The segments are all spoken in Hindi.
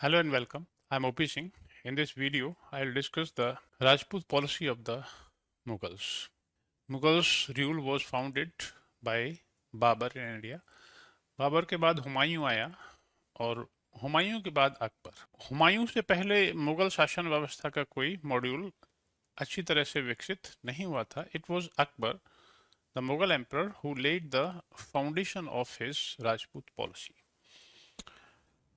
Hello and welcome. I'm OP Singh. In this video, I'll discuss the Rajput policy of the Mughals. Mughals rule was founded by Babar in India. Babar के बाद हुमायूं आया और हुमायूं के बाद अकबर। हुमायूं से पहले मुगल शासन व्यवस्था का कोई मॉड्यूल अच्छी तरह से विकसित नहीं हुआ था. It was Akbar, the Mughal emperor, who laid the foundation of his Rajput policy.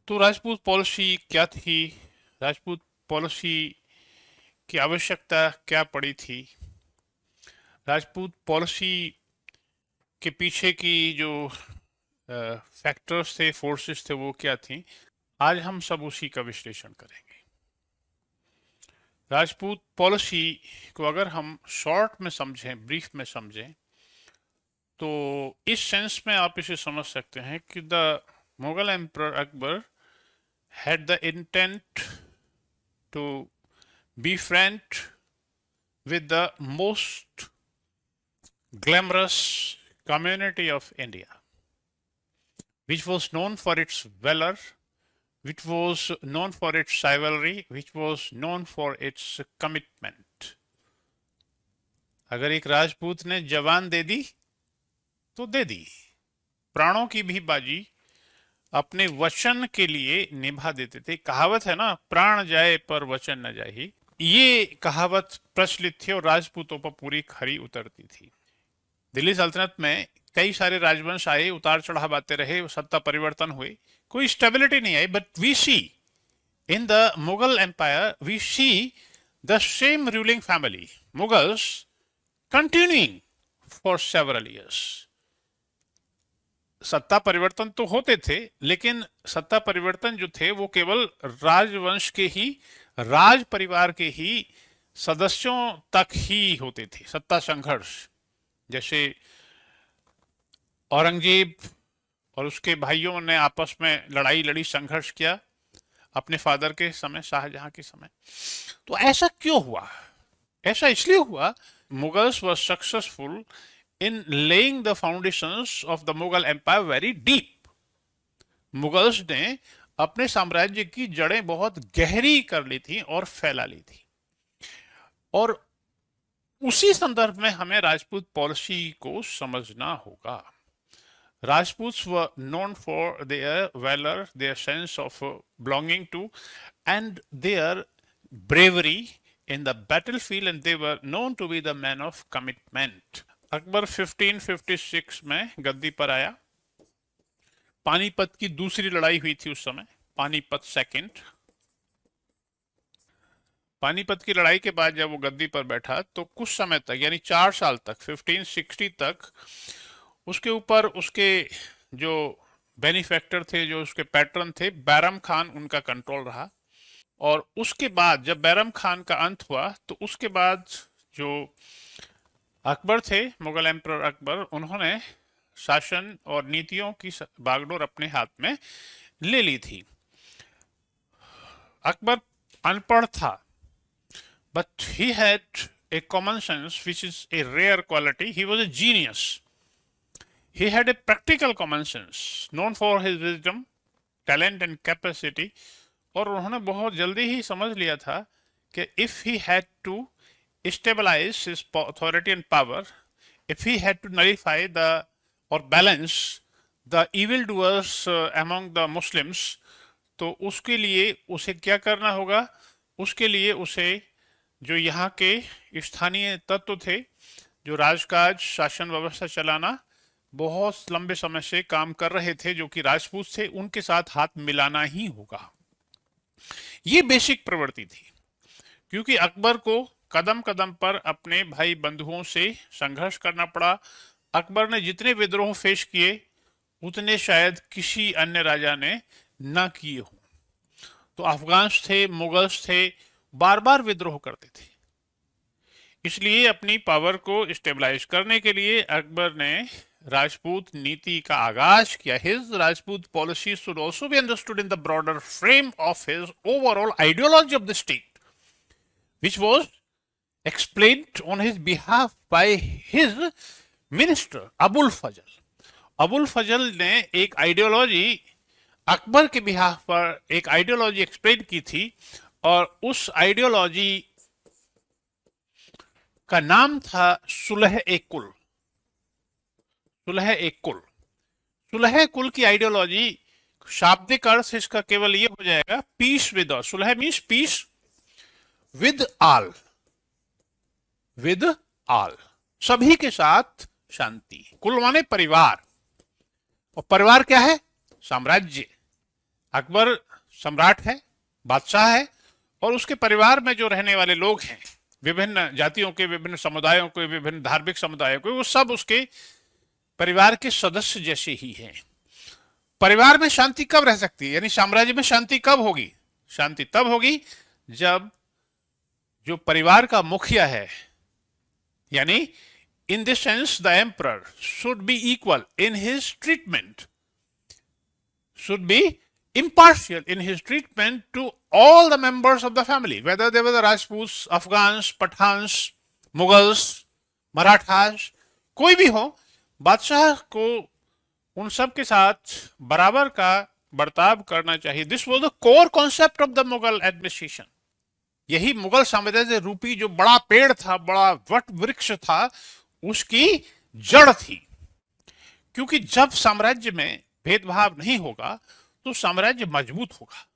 तो राजपूत पॉलिसी क्या थी? राजपूत पॉलिसी की आवश्यकता क्या पड़ी थी? राजपूत पॉलिसी के पीछे की जो फैक्टर्स थे, फोर्सेस थे, वो क्या थी? आज हम सब उसी का विश्लेषण करेंगे. राजपूत पॉलिसी को अगर हम शॉर्ट में समझें, ब्रीफ में समझें, तो इस सेंस में आप इसे समझ सकते हैं कि the Mughal emperor Akbar had the intent to befriend with the most glamorous community of India, which was known for its valor, which was known for its chivalry, which was known for its commitment. अगर एक राजपूत ने जवान दे दी तो दे दी, प्राणों की भी बाजी अपने वचन के लिए निभा देते थे. कहावत है ना, प्राण जाए पर वचन न जाए. ये कहावत प्रचलित थी और राजपूतों पर पूरी खरी उतरती थी. दिल्ली सल्तनत में कई सारे राजवंश आए, उतार चढ़ाव आते रहे, सत्ता परिवर्तन हुए, कोई स्टेबिलिटी नहीं आई. But we see in the Mughal empire, we see the same ruling family, Mughals, continuing for several years. सत्ता परिवर्तन तो होते थे, लेकिन सत्ता परिवर्तन जो थे वो केवल राजवंश के ही, राज परिवार के ही सदस्यों तक ही होते थे. सत्ता संघर्ष, जैसे औरंगजेब और उसके भाइयों ने आपस में लड़ाई लड़ी, संघर्ष किया अपने फादर के समय, शाहजहां के समय. तो ऐसा क्यों हुआ? ऐसा इसलिए हुआ, Mughals were successful in laying the foundations of the Mughal Empire very deep. Mughals ने अपने साम्राज्य की जड़ें बहुत गहरी कर ली थी और फैला ली थी. और उसी संदर्भ में हमें राजपूत पॉलिसी को समझना होगा. Rajputs were known for their valor, their sense of belonging to, and their bravery in the battlefield, and they were known to be the men of commitment. Akbar 1556 में गद्दी पर आया. पानीपत की दूसरी लड़ाई हुई थी उस समय, पानीपत सेकंड. पानीपत की लड़ाई के बाद जब वो गद्दी पर बैठा तो कुछ समय तक, यानी 4 साल तक, 1560 तक, उसके ऊपर उसके जो बेनिफैक्टर थे, जो उसके पैटर्न थे, बैरम खान, उनका कंट्रोल रहा. और उसके बाद जब बैरम खान का अंत हुआ तो उसके बाद जो अकबर थे, मुगल एम्परर अकबर, उन्होंने शासन और नीतियों की बागडोर अपने हाथ में ले ली थी. अकबर अनपढ़ था, but he had a common sense which is a rare quality. He was a genius. He had a practical common sense, known for his wisdom, talent and capacity. और उन्होंने बहुत जल्दी ही समझ लिया था कि if he had to stabilize his authority and power, if he had to nullify the or balance the evildoers among the Muslims, तो उसके लिए उसे क्या करना होगा? उसके लिए उसे जो यहाँ के स्थानीय तत्व थे, जो राजकाज, शासन व्यवस्था चलाना बहुत लंबे समय से काम कर रहे थे, जो कि राजपूत थे, उनके साथ हाथ मिलाना ही होगा. ये बेसिक प्रवृत्ति थी. क्योंकि अकबर को कदम कदम पर अपने भाई बंधुओं से संघर्ष करना पड़ा. अकबर ने जितने विद्रोह फेस किए उतने शायद किसी अन्य राजा ने ना किए हों. तो अफगान्स थे, मुगल्स थे, बार बार विद्रोह करते थे. इसलिए अपनी पावर को स्टेबलाइज करने के लिए अकबर ने राजपूत नीति का आगाज किया. His Rajput policy should also be understood in the broader frame of his overall ideology of the state, which was explained on his behalf by his minister Abul Fazl. Abul Fazl ने एक आइडियोलॉजी अकबर के बिहाफ पर एक आइडियोलॉजी एक्सप्लेन की थी, और उस आइडियोलॉजी का नाम था सुलह ए कुल। सुलह ए कुल, सुलह कुल की आइडियोलॉजी, शाब्दिक अर्थ इसका केवल ये हो जाएगा, peace with all. Sulah means peace with all, with all, सभी के साथ शांति। कुल माने परिवार, और परिवार क्या है? साम्राज्य। अकबर सम्राट है, बादशाह है, और उसके परिवार में जो रहने वाले लोग हैं, विभिन्न जातियों के, विभिन्न समुदायों के, विभिन्न धार्मिक समुदायों के, वो सब उसके परिवार के सदस्य जैसे ही हैं। परिवार में शांति कब रह सकती है, यानी साम्राज्य में शांति कब होगी? शांति तब होगी जब जो परिवार का मुखिया है, यानी in this sense the emperor should be equal in his treatment, should be impartial in his treatment to all the members of the family, whether they were the Rajputs, Afghans, Pathans, Mughals, Marathas, कोई भी हो, बादशाह को उन सब के साथ बराबर का बर्ताव करना चाहिए। This was the core concept of the Mughal administration. यही मुगल साम्राज्य रूपी जो बड़ा पेड़ था, बड़ा वट वृक्ष था, उसकी जड़ थी। क्योंकि जब साम्राज्य में भेदभाव नहीं होगा तो साम्राज्य मजबूत होगा।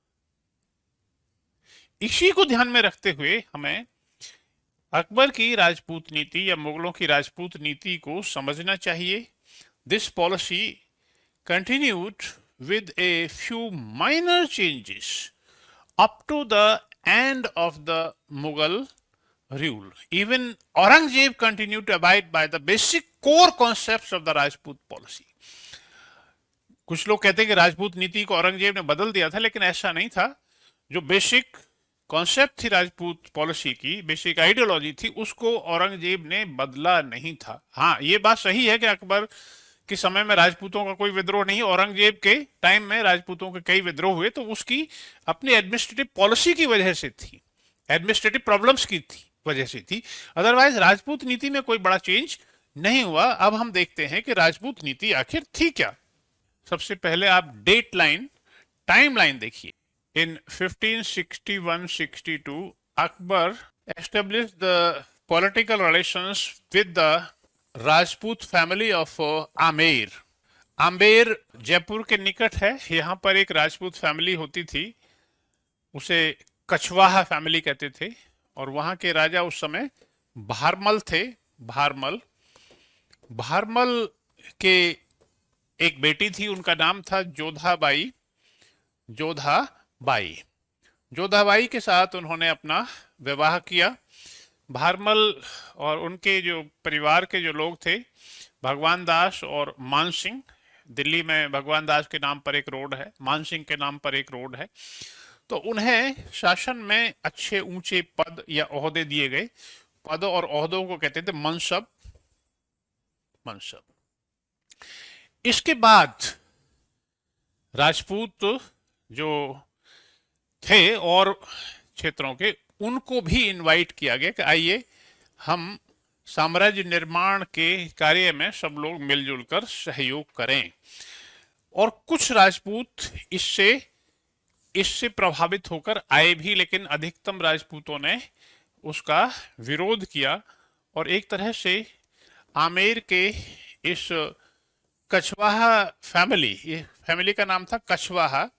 इसी को ध्यान में रखते हुए हमें अकबर की राजपूत नीति या मुगलों की राजपूत नीति को समझना चाहिए। This policy continued with a few minor changes up to the end of the Mughal rule. Even Aurangzeb continue to abide by the basic core concepts of the Rajput policy. कुछ लोग कहते हैं कि राजपूत नीति को औरंगजेब ने बदल दिया था, लेकिन ऐसा नहीं था। जो बेसिक कॉन्सेप्ट थी राजपूत पॉलिसी की, बेसिक आइडियोलॉजी थी, उसको औरंगजेब ने बदला नहीं था। हाँ, ये बात सही है कि अकबर के समय में राजपूतों का कोई विद्रोह नहीं, औरंगजेब के टाइम में राजपूतों के कई विद्रोह हुए, तो उसकी अपनी एडमिनिस्ट्रेटिव पॉलिसी की वजह से थी, एडमिनिस्ट्रेटिव प्रॉब्लम्स की थी वजह से थी। अदरवाइज राजपूत नीति में कोई बड़ा चेंज नहीं हुआ। अब हम देखते हैं कि राजपूत नीति आखिर थी क्या। सबसे पहले आप डेट लाइन, टाइम लाइन देखिए। इन 1561-62 Akbar established the political relations with the Rajput family of Amer. Amer Jaipur के निकट है। यहाँ पर एक राजपूत फैमिली होती थी, उसे कछवाहा फैमिली कहते थे, और वहाँ के राजा उस समय भारमल थे। भारमल, भारमल के एक बेटी थी, उनका नाम था जोधाबाई। जोधाबाई, जोधाबाई के साथ उन्होंने अपना विवाह किया। भारमल और उनके जो परिवार के जो लोग थे, भगवान दास और मान सिंह, दिल्ली में भगवान दास के नाम पर एक रोड है, मान सिंह के नाम पर एक रोड है, तो उन्हें शासन में अच्छे ऊंचे पद या ओहदे दिए गए। पद और ओहदों को कहते थे मनसब। मनसब। इसके बाद राजपूत जो थे और क्षेत्रों के, उनको भी इनवाइट किया गया कि आइए हम साम्राज्य निर्माण के कार्य में सब लोग मिलजुल कर सहयोग करें। और कुछ राजपूत इससे प्रभावित होकर आए भी, लेकिन अधिकतम राजपूतों ने उसका विरोध किया। और एक तरह से आमेर के इस कछवाहा फैमिली, ये फैमिली का नाम था कछवाहा,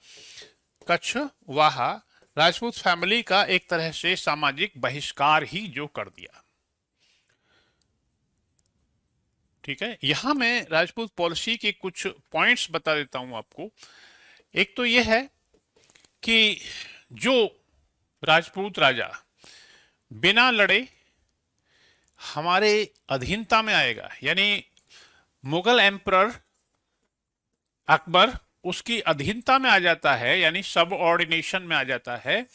कछवाहा राजपूत फैमिली का एक तरह से सामाजिक बहिष्कार ही जो कर दिया। ठीक है, यहां मैं राजपूत पॉलिसी के कुछ पॉइंट्स बता देता हूं आपको। एक तो यह है कि जो राजपूत राजा बिना लड़े हमारे अधीनता में आएगा, यानी मुगल एम्परर अकबर उसकी अधीनता में आ जाता है, यानी सबऑर्डिनेशन में आ जाता है,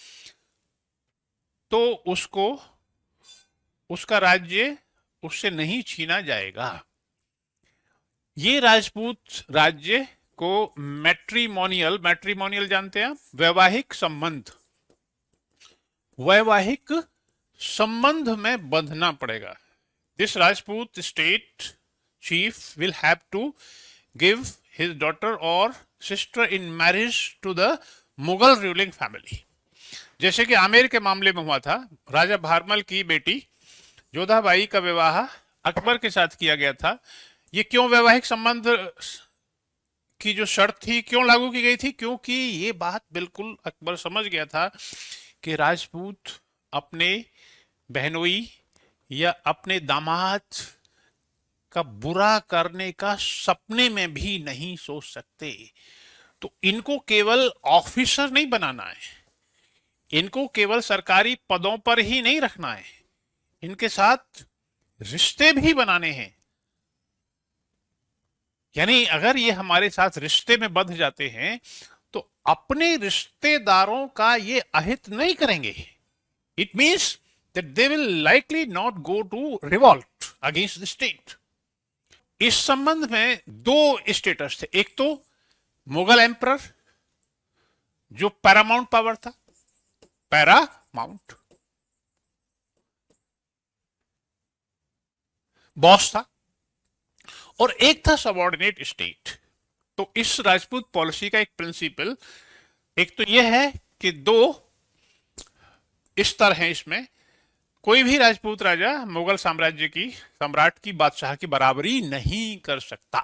तो उसको उसका राज्य उससे नहीं छीना जाएगा। ये राजपूत राज्य को मैट्रिमोनियल, मैट्रिमोनियल जानते हैं आप, वैवाहिक संबंध, वैवाहिक संबंध में बंधना पड़ेगा। This Rajput state chief will have to give his daughter or sister in marriage to the Mughal ruling family. जैसे कि आमेर के मामले में हुआ था, राजा भारमल की बेटी जोधाबाई का विवाह अकबर के साथ किया गया था। ये क्यों वैवाहिक संबंध की जो शर्त थी क्यों लागू की गई थी? क्योंकि ये बात बिल्कुल अकबर समझ गया था कि राजपूत अपने बहनोई या अपने दामाद का बुरा करने का सपने में भी नहीं सोच सकते। तो इनको केवल ऑफिसर नहीं बनाना है, इनको केवल सरकारी पदों पर ही नहीं रखना है, इनके साथ रिश्ते भी बनाने हैं। यानी अगर ये हमारे साथ रिश्ते में बंध जाते हैं तो अपने रिश्तेदारों का ये अहित नहीं करेंगे। It means that they will likely not go to revolt against the state. इस संबंध में दो स्टेटस थे, एक तो मुगल एम्परर जो पैरामाउंट पावर था, पैरामाउंट बॉस था, और एक था सबऑर्डिनेट स्टेट। तो इस राजपूत पॉलिसी का एक प्रिंसिपल, एक तो यह है कि दो स्तर हैं इसमें, कोई भी राजपूत राजा मुगल साम्राज्य की सम्राट की बादशाह की बराबरी नहीं कर सकता।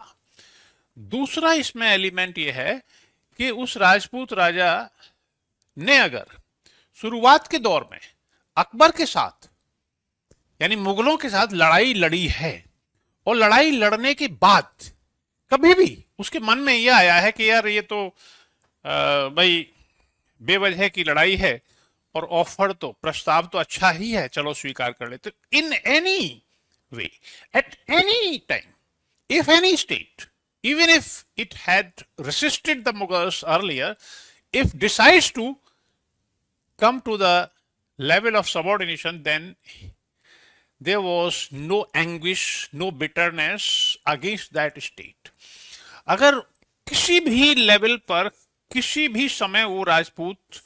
दूसरा इसमें एलिमेंट यह है कि उस राजपूत राजा ने अगर शुरुआत के दौर में अकबर के साथ यानी मुगलों के साथ लड़ाई लड़ी है और लड़ाई लड़ने के बाद कभी भी उसके मन में यह आया है कि यार ये तो भाई बेवजह की लड़ाई है और ऑफर तो प्रस्ताव तो अच्छा ही है, चलो स्वीकार कर लेते। In any way at any time if any state even if it had resisted the Mughals earlier, if decides to come to the level of subordination, then there was no anguish, no bitterness against that state. अगर किसी भी लेवल पर किसी भी समय वो राजपूत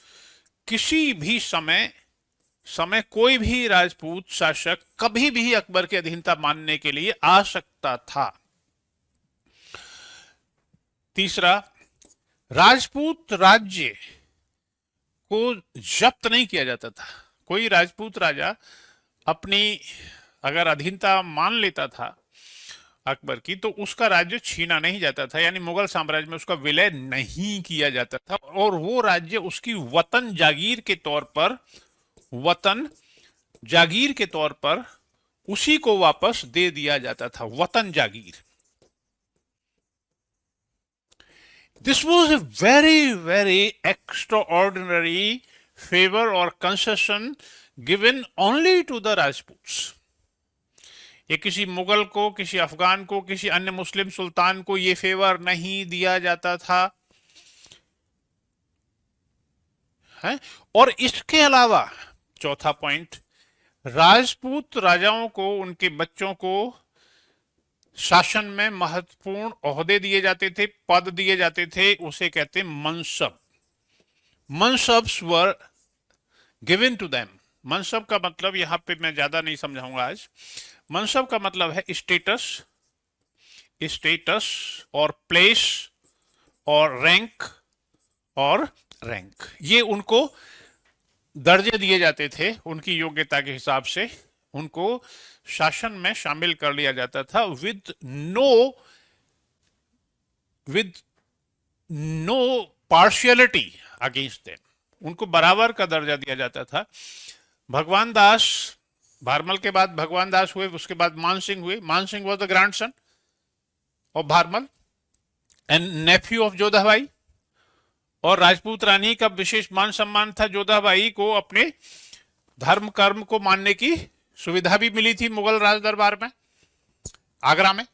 किसी भी समय कोई भी राजपूत शासक कभी भी अकबर की अधीनता मानने के लिए आ सकता था। तीसरा, राजपूत राज्य को जब्त नहीं किया जाता था। कोई राजपूत राजा अपनी अगर अधीनता मान लेता था अकबर की तो उसका राज्य छीना नहीं जाता था, यानी मुगल साम्राज्य में उसका विलय नहीं किया जाता था और वो राज्य उसकी वतन जागीर के तौर पर उसी को वापस दे दिया जाता था, वतन जागीर। This was a very, very extraordinary favor or concession given only to the Rajputs. ये किसी मुगल को, किसी अफगान को, किसी अन्य मुस्लिम सुल्तान को ये फेवर नहीं दिया जाता था है? और इसके अलावा चौथा पॉइंट, राजपूत राजाओं को, उनके बच्चों को शासन में महत्वपूर्ण ओहदे दिए जाते थे, पद दिए जाते थे, उसे कहते मनसब। मनसब्स वर गिवन टू देम। मनसब का मतलब यहां पे मैं ज्यादा नहीं समझाऊंगा आज। मनसब का मतलब है स्टेटस और प्लेस और रैंक। ये उनको दर्जे दिए जाते थे, उनकी योग्यता के हिसाब से उनको शासन में शामिल कर लिया जाता था with no partiality against them. उनको बराबर का दर्जा दिया जाता था। भगवान दास, भारमल के बाद भगवान दास हुए, उसके बाद मान सिंह हुए। मान Singh was the grandson of Bharmal and Neiphiu of Jodha Bai. और राजपूत रानी का विशेष मान सम्मान था। जोधाबाई को अपने धर्म कर्म को मानने की सुविधा भी मिली थी मुगल राज दरबार में, आगरा में।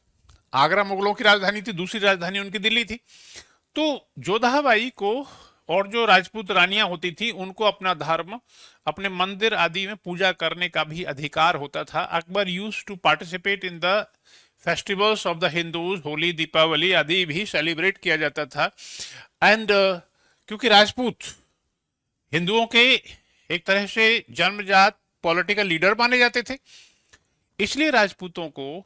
आगरा मुगलों की राजधानी थी, दूसरी राजधानी उनकी दिल्ली थी। तो जोधाबाई को और जो राजपूत रानियां होती थी उनको अपना धर्म, अपने मंदिर आदि में पूजा करने का भी अधिकार होता था। Akbar used to participate in the festivals of the Hindus, Holi, Deepavali आदि भी सेलिब्रेट किया जाता था। एंड क्योंकि राजपूत हिंदुओं के एक तरह से जन्मजात पॉलिटिकल लीडर माने जाते थे, इसलिए राजपूतों को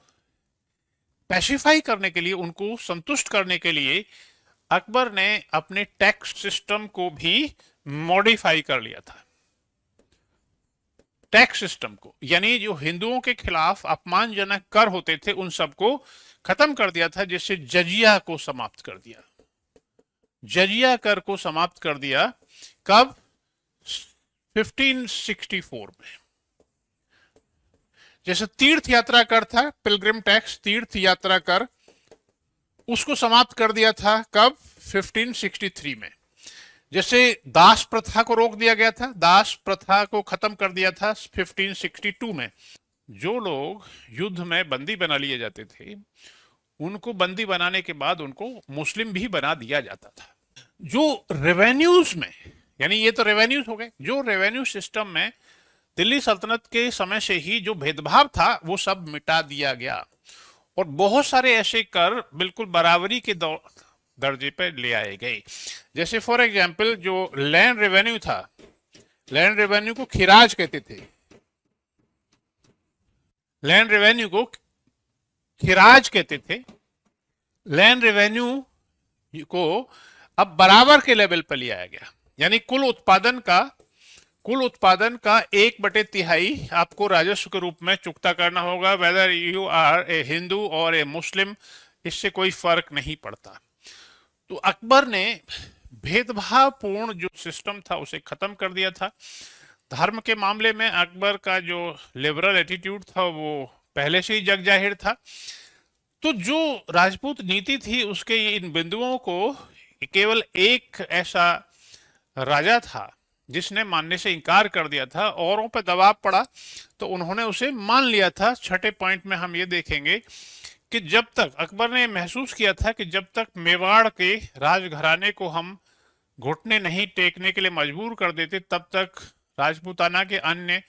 पैसिफाई करने के लिए, उनको संतुष्ट करने के लिए अकबर ने अपने टैक्स सिस्टम को भी मॉडिफाई कर लिया था। टैक्स सिस्टम को, यानी जो हिंदुओं के खिलाफ अपमानजनक कर होते थे उन सबको खत्म कर दिया था, जिससे जजिया को समाप्त कर दिया। जजिया कर को समाप्त कर दिया कब? 1564 में। जैसे तीर्थ यात्रा कर था, पिलग्रिम टैक्स, तीर्थ यात्रा कर, उसको समाप्त कर दिया था कब? 1563 में। जैसे दास प्रथा को रोक दिया गया था, दास प्रथा को खत्म कर दिया था 1562 में। जो लोग युद्ध में बंदी बना लिए जाते थे, उनको बंदी बनाने के बाद उनको मुस्लिम भी बना दिया जाता था। जो रेवेन्यूज में, यानी ये तो रेवेन्यूज हो गए, जो रेवेन्यू सिस्टम में दिल्ली सल्तनत के समय से ही जो भेदभाव था वो सब मिटा दिया गया, और बहुत सारे ऐसे कर बिल्कुल बराबरी के दर्जे पर ले आए गए। जैसे फॉर एग्जाम्पल जो लैंड रेवेन्यू था, लैंड रेवेन्यू को खिराज कहते थे, लैंड रेवेन्यू को खिराज कहते थे। लैंड रेवेन्यू को अब बराबर के लेवल पर ले आया गया, यानी कुल उत्पादन का 1/3 आपको राजस्व के रूप में चुकता करना होगा, whether you R A Hindu और ए मुस्लिम, इससे कोई फर्क नहीं पड़ता। तो अकबर ने भेदभावपूर्ण जो सिस्टम था उसे खत्म कर दिया था। धर्म के मामले में अकबर का जो लिबरल एटीट्यूड था वो पहले से ही जग जाहिर था। तो जो राजपूत नीति थी उसके इन बिंदुओं को केवल एक ऐसा राजा था जिसने मानने से इनकार कर दिया था, औरों पर दबाव पड़ा तो उन्होंने उसे मान लिया था। छठे पॉइंट में हम ये देखेंगे कि जब तक अकबर ने महसूस किया था कि जब तक मेवाड़ के राजघराने को हम घुटने नहीं टेकने के लिए मजबूर कर देते, तब तक राजपूताना के अन्य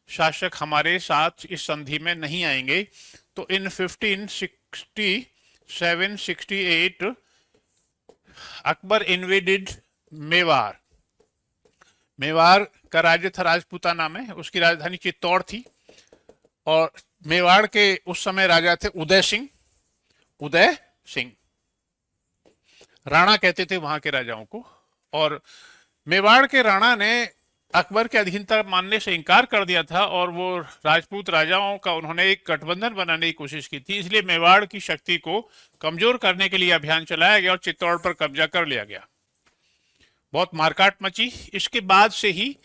शासक हमारे साथ इस संधि में नहीं आएंगे। तो इन 1567-68 अकबर इन्वेडेड मेवाड़। मेवाड़ का राज्य था राजपूताना में, उसकी राजधानी चित्तौड़ थी, और मेवाड़ के उस समय राजा थे उदय सिंह। उदय सिंह राणा कहते थे वहां के राजाओं को, और मेवाड़ के राणा ने अकबर के अधीनता मानने से इनकार कर दिया था, और वो राजपूत राजाओं का उन्होंने एक गठबंधन बनाने की कोशिश की थी। इसलिए मेवाड़ की शक्ति को कमजोर करने के लिए अभियान चलाया गया और चित्तौड़ पर कब्जा कर लिया गया। बहुत मारकाट मची। इसके बाद से ही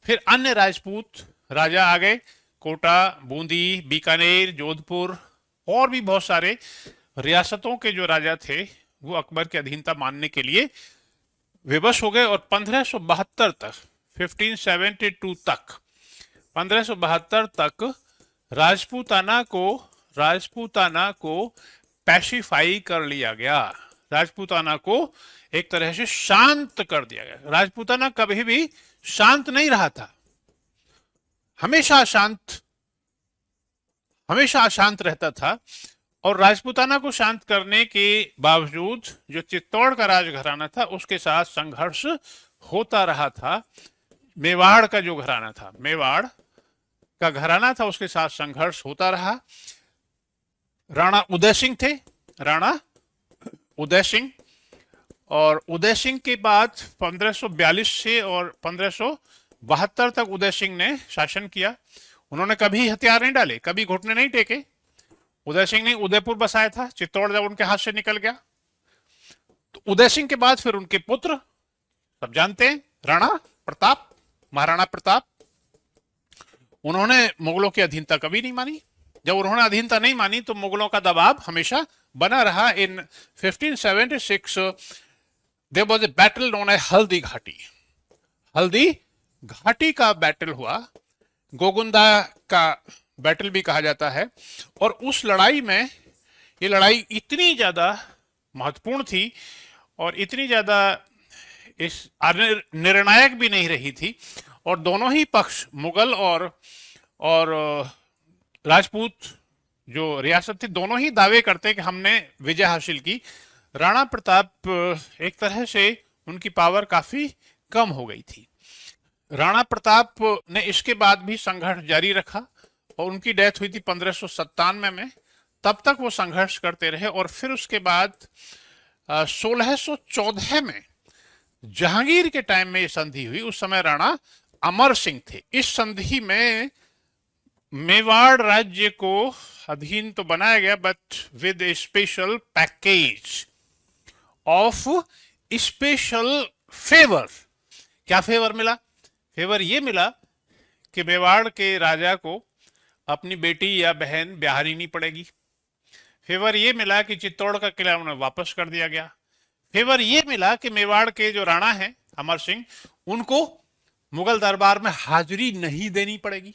फिर अन्य राजपूत राजा आ गए, कोटा, बूंदी, बीकानेर, जोधपुर और भी बहुत सारे रियासतों के जो राजा थे वो अकबर की अधीनता मानने के लिए विवश हो गए। और 1572 तक, 1572 तक, 1572 तक राजपूताना को पैसिफाई कर लिया गया। राजपूताना को एक तरह से शांत कर दिया गया। राजपूताना कभी भी शांत नहीं रहा था, हमेशा अशांत रहता था। और राजपूताना को शांत करने के बावजूद जो चित्तौड़ का राजघराना था उसके साथ संघर्ष होता रहा था। मेवाड़ का जो घराना था, मेवाड़ का घराना था, उसके साथ संघर्ष होता रहा। राणा उदय सिंह थे, राणा उदय सिंह, और उदय सिंह के बाद 1542 से और 1572 तक उदय सिंह ने शासन किया। उन्होंने कभी हथियार नहीं डाले, कभी घुटने नहीं टेके। उदय सिंह ने उदयपुर बसाया था, चित्तौड़ जब उनके हाथ से निकल गया। तो उदय सिंह के बाद फिर उनके पुत्र, सब जानते हैं, राणा प्रताप, महाराणा प्रताप, उन्होंने मुगलों की अधीनता कभी नहीं मानी। जब उन्होंने अधीनता नहीं मानी तो मुगलों का दबाव हमेशा बना रहा। In 1576 there was a battle known as Haldi Ghati. Haldi Ghati का बैटल हुआ, गोगुंदा का बैटल भी कहा जाता है। और उस लड़ाई में, ये लड़ाई इतनी ज्यादा महत्वपूर्ण थी और इतनी ज्यादा इस निर्णायक भी नहीं रही थी, और दोनों ही पक्ष, मुगल और राजपूत जो रियासत थी, दोनों ही दावे करते कि हमने विजय हासिल की। राणा प्रताप एक तरह से उनकी पावर काफी कम हो गई थी। राणा प्रताप ने इसके बाद भी संघर्ष जारी रखा और उनकी डेथ हुई थी 1597 में। तब तक वो संघर्ष करते रहे और फिर उसके बाद 1614 में जहांगीर के टाइम में ये संधि हुई। उस समय राणा अमर सिंह थे। इस संधि में मेवाड़ राज्य को अधीन तो बनाया गया, but with A special package of special favour. क्या फेवर मिला? फेवर ये मिला कि मेवाड़ के राजा को अपनी बेटी या बहन ब्याहनी नहीं पड़ेगी। फेवर ये मिला कि चित्तौड़ का किला उन्हें वापस कर दिया गया। फेवर ये मिला कि मेवाड़ के जो राणा हैं अमर सिंह, उनको मुगल दरबार में हाजिरी नहीं देनी पड़ेगी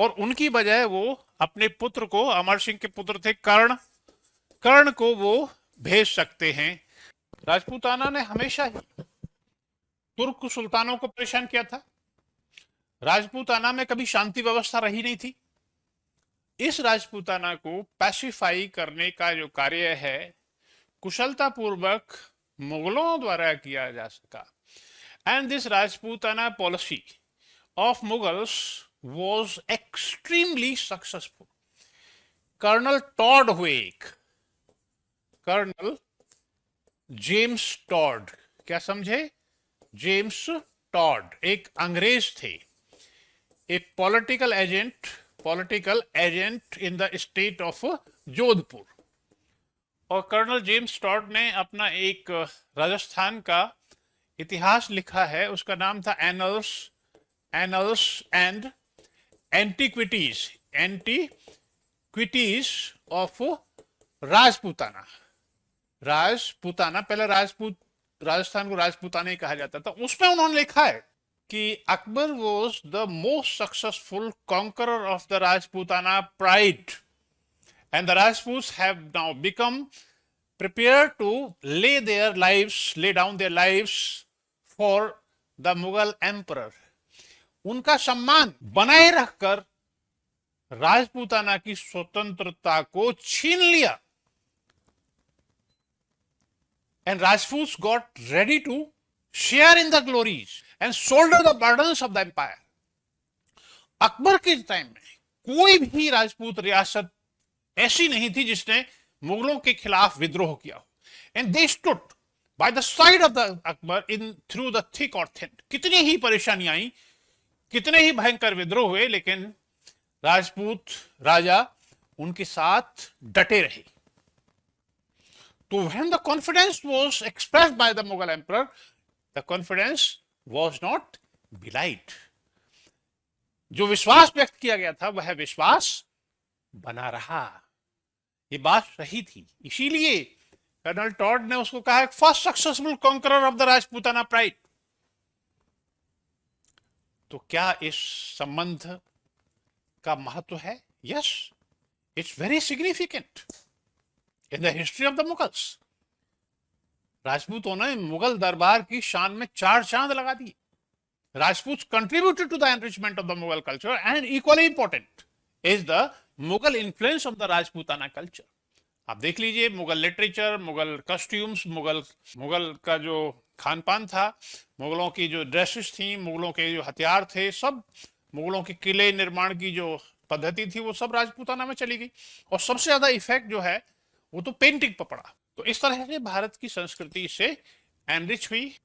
और उनकी बजाय वो अपने पुत्र को, अमर सिंह के पुत्र थे कर्ण को वो भेज सकते हैं। राजपूताना ने हमेशा ही तुर्क सुल्तानों को परेशान किया था। राजपूताना में कभी शांति व्यवस्था रही नहीं थी। इस राजपूताना को पैसिफाई करने का जो कार्य है कुशलता पूर्वक मुगलों द्वारा किया जा सका। And this Rajputana policy of Mughals was extremely successful. Colonel Tod हुए एक, कर्नल जेम्स टॉड, क्या समझे? जेम्स टॉड एक अंग्रेज थे, एक political agent in the state of Jodhpur. और कर्नल जेम्स टॉड ने अपना एक राजस्थान का इतिहास लिखा है, उसका नाम था annuls and antiquities of Rajputana. पहले राजस्थान को राजपूताना ही कहा जाता था। उसमें उन्होंने लिखा है कि Akbar was the most successful conqueror of the Rajputana pride and the Rajputs have now become prepared to lay down their lives for the Mughal emperor. उनका सम्मान बनाए रखकर राजपूताना की स्वतंत्रता को छीन लिया। And Rajputs got ready to share in the glories and shoulder the burdens of the empire. Akbar के टाइम में कोई भी राजपूत रियासत ऐसी नहीं थी जिसने मुगलों के खिलाफ विद्रोह किया हो। And they stood by the side of the Akbar in through the thick और थिन। कितनी ही परेशानियां आई, कितने ही भयंकर विद्रोह हुए, लेकिन राजपूत राजा उनके साथ डटे रहे। तो when the confidence was expressed by the Mughal emperor, the confidence was not belied. जो विश्वास व्यक्त किया गया था वह विश्वास बना रहा। ये बात सही थी। इसीलिए कर्नल टॉड ने उसको कहा first successful conqueror of the Rajputana pride. तो क्या इस संबंध का महत्व है? Yes, it's very significant in the history of the Mughals. राजपूतों ने मुगल दरबार की शान में 4 चांद लगा दिए। Rajput contributed to the enrichment of the Mughal culture and equally important is the Mughal influence of the Rajputana culture. आप देख लीजिए, मुगल लिटरेचर, मुगल कस्ट्यूम्स, मुगल का जो खान पान था, मुगलों की जो ड्रेसेस थी, मुगलों के जो हथियार थे, सब मुगलों के किले निर्माण की जो पद्धति थी वो सब राजपूताना में चली गई। और सबसे ज्यादा इफेक्ट जो है वो तो पेंटिंग पर पड़ा। तो इस तरह से भारत की संस्कृति से एनरिच हुई।